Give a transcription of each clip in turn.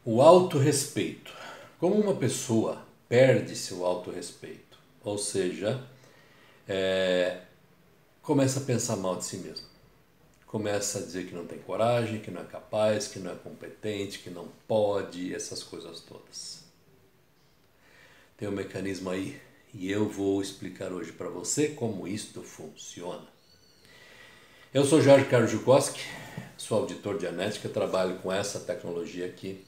O autorrespeito. Como uma pessoa perde seu autorrespeito, ou seja, começa a pensar mal de si mesmo. Começa a dizer que não tem coragem, que não é capaz, que não é competente, que não pode, essas coisas todas. Tem um mecanismo aí e eu vou explicar hoje para você como isto funciona. Eu sou Jorge Carlos Jukoski, sou auditor de genética, trabalho com essa tecnologia aqui,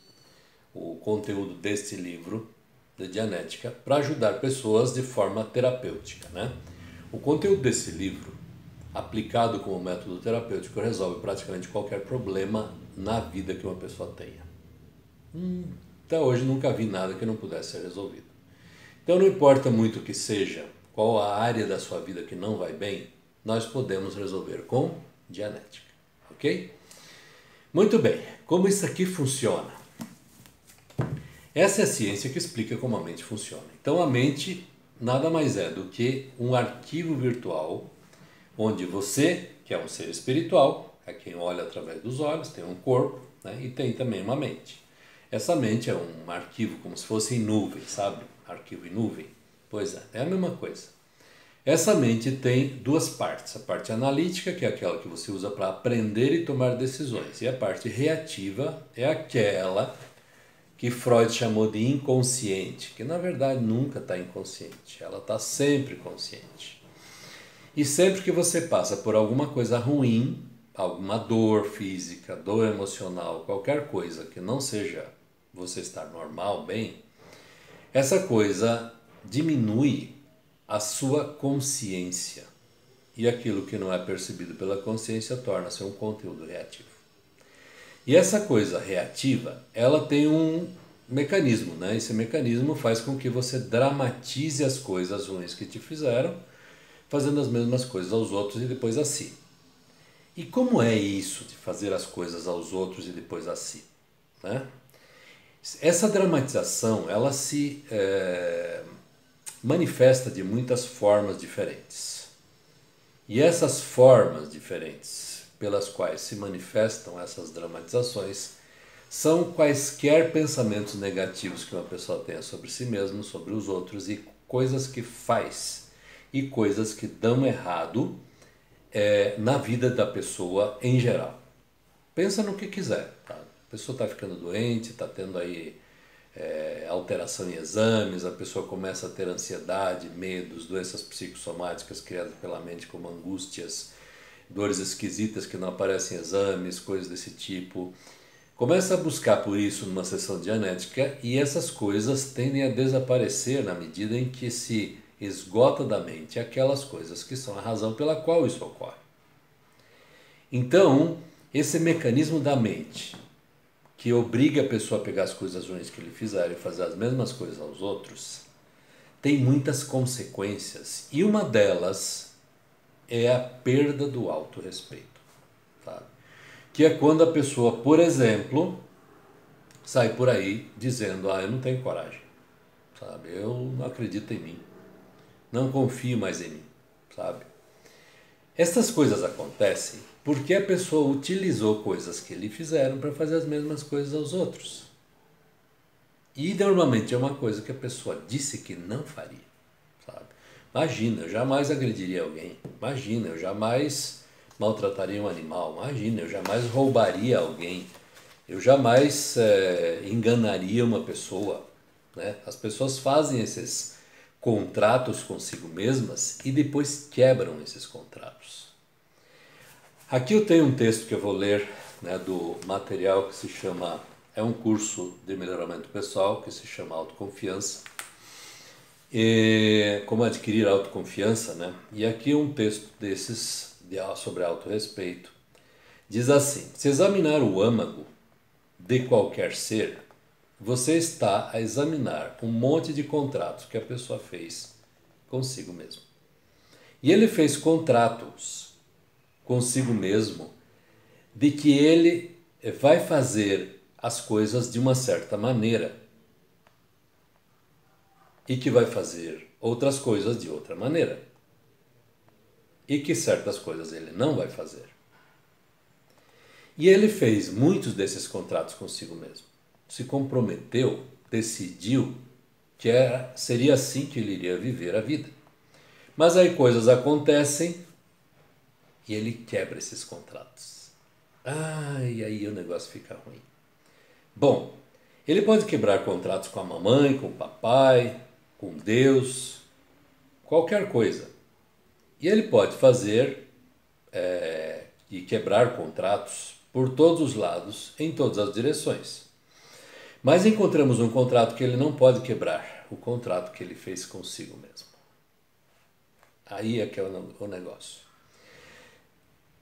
o conteúdo deste livro de genética, para ajudar pessoas de forma terapêutica, né? O conteúdo desse livro, aplicado como método terapêutico, resolve praticamente qualquer problema na vida que uma pessoa tenha. Até hoje nunca vi nada que não pudesse ser resolvido. Então não importa muito o que seja, qual a área da sua vida que não vai bem, nós podemos resolver com genética, ok? Muito bem, como isso aqui funciona? Essa é a ciência que explica como a mente funciona. Então a mente nada mais é do que um arquivo virtual onde você, que é um ser espiritual, é quem olha através dos olhos, tem um corpo, né, e tem também uma mente. Essa mente é um arquivo como se fosse em nuvem, sabe? Arquivo em nuvem. Pois é a mesma coisa. Essa mente tem duas partes. A parte analítica, que é aquela que você usa para aprender e tomar decisões. E a parte reativa é aquela que Freud chamou de inconsciente, que na verdade nunca está inconsciente, ela está sempre consciente. E sempre que você passa por alguma coisa ruim, alguma dor física, dor emocional, qualquer coisa que não seja você estar normal, bem, essa coisa diminui a sua consciência. E aquilo que não é percebido pela consciência torna-se um conteúdo reativo. E essa coisa reativa, ela tem um mecanismo, né? Esse mecanismo faz com que você dramatize as coisas ruins que te fizeram, fazendo as mesmas coisas aos outros e depois a si. E como é isso de fazer as coisas aos outros e depois a si, né? Essa dramatização, ela se manifesta de muitas formas diferentes. E essas formas diferentes pelas quais se manifestam essas dramatizações são quaisquer pensamentos negativos que uma pessoa tenha sobre si mesma, sobre os outros e coisas que faz e coisas que dão errado na vida da pessoa em geral. Pensa no que quiser, tá? A pessoa está ficando doente, está tendo aí alteração em exames, a pessoa começa a ter ansiedade, medos, doenças psicossomáticas criadas pela mente como angústias, dores esquisitas que não aparecem em exames, coisas desse tipo. Começa a buscar por isso numa sessão de genética e essas coisas tendem a desaparecer na medida em que se esgota da mente aquelas coisas que são a razão pela qual isso ocorre. Então, esse mecanismo da mente que obriga a pessoa a pegar as coisas ruins que lhe fizeram e fazer as mesmas coisas aos outros, tem muitas consequências. E uma delas é a perda do autorrespeito. Sabe? Que é quando a pessoa, por exemplo, sai por aí dizendo: eu não tenho coragem, sabe? Eu não acredito em mim, não confio mais em mim, sabe? Essas coisas acontecem porque a pessoa utilizou coisas que lhe fizeram para fazer as mesmas coisas aos outros. E normalmente é uma coisa que a pessoa disse que não faria, sabe? Imagina, eu jamais agrediria alguém. Imagina, eu jamais maltrataria um animal. Imagina, eu jamais roubaria alguém. Eu jamais enganaria uma pessoa, né? As pessoas fazem esses contratos consigo mesmas e depois quebram esses contratos. Aqui eu tenho um texto que eu vou ler, né, do material que se chama, é um curso de melhoramento pessoal que se chama Autoconfiança. E como adquirir autoconfiança, né? E aqui um texto desses sobre autorrespeito. Diz assim: se examinar o âmago de qualquer ser, você está a examinar um monte de contratos que a pessoa fez consigo mesmo. E ele fez contratos consigo mesmo de que ele vai fazer as coisas de uma certa maneira e que vai fazer outras coisas de outra maneira e que certas coisas ele não vai fazer. E ele fez muitos desses contratos consigo mesmo, se comprometeu, decidiu que seria assim que ele iria viver a vida. Mas aí coisas acontecem e ele quebra esses contratos. E aí o negócio fica ruim. Bom, ele pode quebrar contratos com a mamãe, com o papai, com Deus, qualquer coisa. E ele pode fazer e quebrar contratos por todos os lados, em todas as direções. Mas encontramos um contrato que ele não pode quebrar, o contrato que ele fez consigo mesmo. Aí é que é o negócio.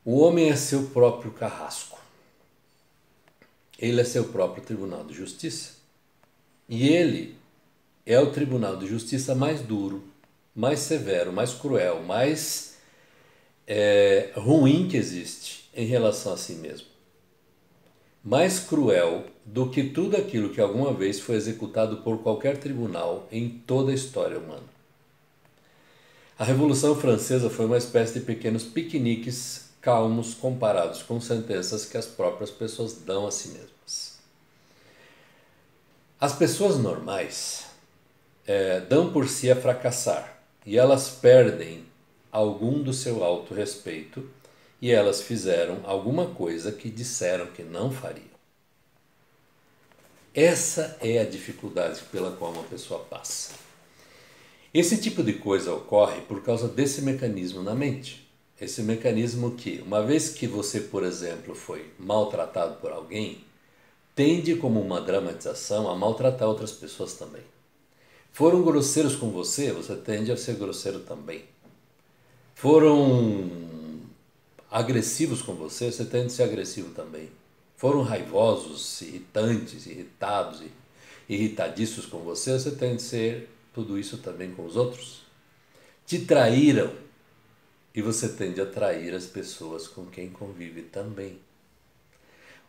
O homem é seu próprio carrasco. Ele é seu próprio tribunal de justiça. E ele é o tribunal de justiça mais duro, mais severo, mais cruel, mais ruim que existe em relação a si mesmo. Mais cruel do que tudo aquilo que alguma vez foi executado por qualquer tribunal em toda a história humana. A Revolução Francesa foi uma espécie de pequenos piqueniques calmos comparados com sentenças que as próprias pessoas dão a si mesmas. As pessoas normais dão por si a fracassar e elas perdem algum do seu autorrespeito e elas fizeram alguma coisa que disseram que não fariam. Essa é a dificuldade pela qual uma pessoa passa. Esse tipo de coisa ocorre por causa desse mecanismo na mente. Esse mecanismo que, uma vez que você, por exemplo, foi maltratado por alguém, tende como uma dramatização a maltratar outras pessoas também. Foram grosseiros com você, você tende a ser grosseiro também. Foram agressivos com você, você tende a ser agressivo também. Foram raivosos, irritantes, irritados, irritadiços com você, você tende a ser tudo isso também com os outros. Te traíram e você tende a trair as pessoas com quem convive também.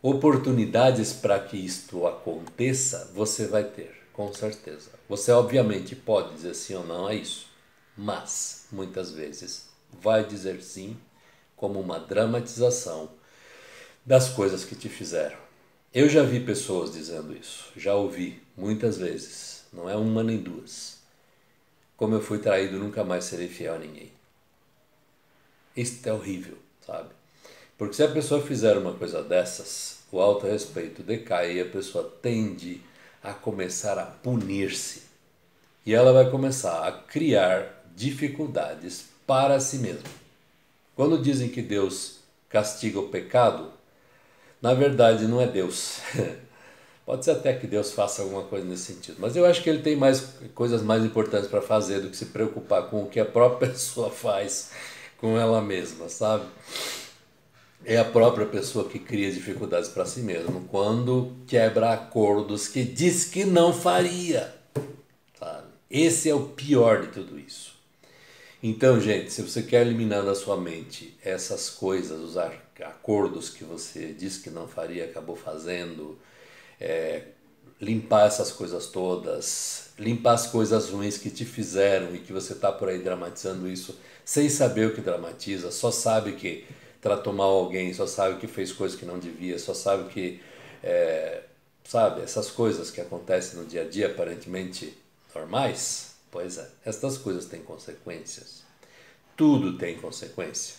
Oportunidades para que isto aconteça, você vai ter, com certeza. Você obviamente pode dizer sim ou não a isso, mas muitas vezes vai dizer sim como uma dramatização das coisas que te fizeram. Eu já vi pessoas dizendo isso, já ouvi muitas vezes, não é uma nem duas. Como eu fui traído, nunca mais serei fiel a ninguém. Isso é horrível, sabe? Porque se a pessoa fizer uma coisa dessas, o autorrespeito decai e a pessoa tende a começar a punir-se. E ela vai começar a criar dificuldades para si mesma. Quando dizem que Deus castiga o pecado, na verdade não é Deus. Pode ser até que Deus faça alguma coisa nesse sentido, mas eu acho que ele tem coisas mais importantes para fazer do que se preocupar com o que a própria pessoa faz com ela mesma, sabe? É a própria pessoa que cria dificuldades para si mesma quando quebra acordos que diz que não faria, sabe? Esse é o pior de tudo isso. Então, gente, se você quer eliminar da sua mente essas coisas, os acordos que você disse que não faria, acabou fazendo, limpar essas coisas todas, limpar as coisas ruins que te fizeram e que você está por aí dramatizando isso sem saber o que dramatiza, só sabe que tratou mal alguém, só sabe que fez coisas que não devia, só sabe que, sabe, essas coisas que acontecem no dia a dia aparentemente normais. Pois é, estas coisas têm consequências. Tudo tem consequência.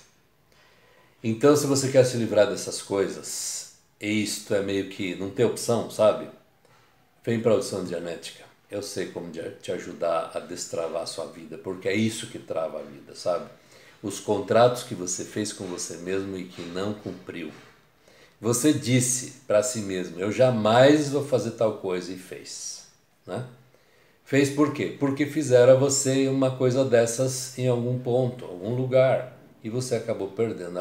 Então, se você quer se livrar dessas coisas, e isto é meio que não tem opção, sabe? Vem para a audição dianética. Eu sei como te ajudar a destravar a sua vida, porque é isso que trava a vida, sabe? Os contratos que você fez com você mesmo e que não cumpriu. Você disse para si mesmo, eu jamais vou fazer tal coisa e fez, né? Fez por quê? Porque fizeram a você uma coisa dessas em algum ponto, algum lugar. E você acabou perdendo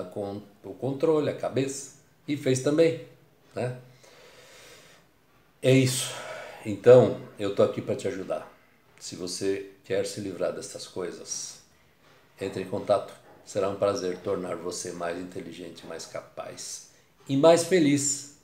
o controle, a cabeça. E fez também, né? É isso. Então, eu tô aqui para te ajudar. Se você quer se livrar dessas coisas, entre em contato. Será um prazer tornar você mais inteligente, mais capaz e mais feliz